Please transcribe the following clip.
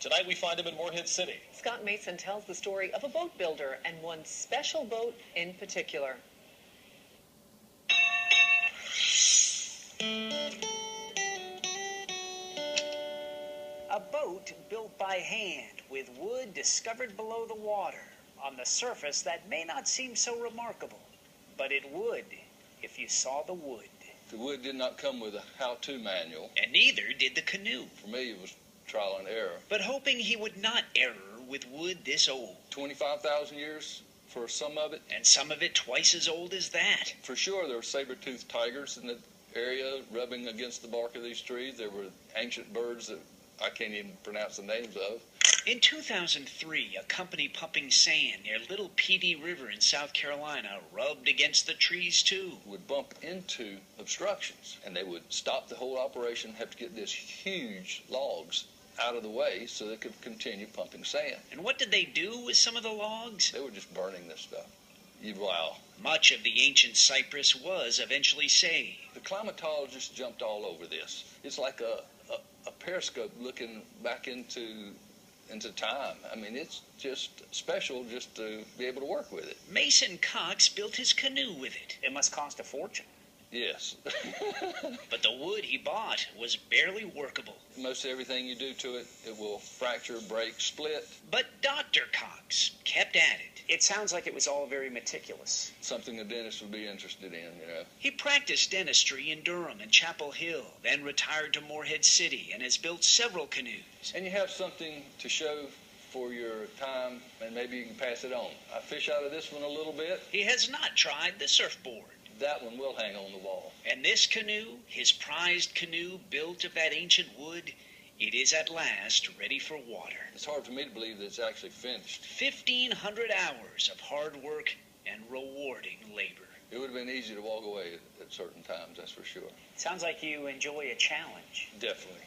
Tonight we find him in Morehead City. Scott Mason tells the story of a boat builder and one special boat in particular. A boat built by hand with wood discovered below the water on the surface that may not seem so remarkable, but it would if you saw the wood. The wood did not come with a how-to manual. And neither did the canoe. For me, it was trial and error. But hoping he would not err with wood this old. 25,000 years for some of it. And some of it twice as old as that. For sure, there were saber-toothed tigers in the area rubbing against the bark of these trees. There were ancient birds that I can't even pronounce the names of. In 2003, a company pumping sand near Little Petey River in South Carolina rubbed against the trees too. Would bump into obstructions, and they would stop the whole operation, have to get this huge logs out of the way so they could continue pumping sand. And what did they do with some of the logs? They were just burning this stuff. Wow. Much of the ancient cypress was eventually saved. The climatologists jumped all over this. It's like a periscope looking back into time. I mean, it's just special just to be able to work with it. Mason Cox built his canoe with it. It must cost a fortune. Yes. But the wood he bought was barely workable. Most everything you do to it, it will fracture, break, split. But Dr. Cox kept at it. It sounds like it was all very meticulous. Something a dentist would be interested in, you know. He practiced dentistry in Durham and Chapel Hill, then retired to Morehead City and has built several canoes. And you have something to show for your time, and maybe you can pass it on. I fish out of this one a little bit. He has not tried the surfboard. That one will hang on the wall. And this canoe, his prized canoe built of that ancient wood, it is at last ready for water. It's hard for me to believe that it's actually finished. 1,500 hours of hard work and rewarding labor. It would have been easy to walk away at certain times, that's for sure. Sounds like you enjoy a challenge. Definitely.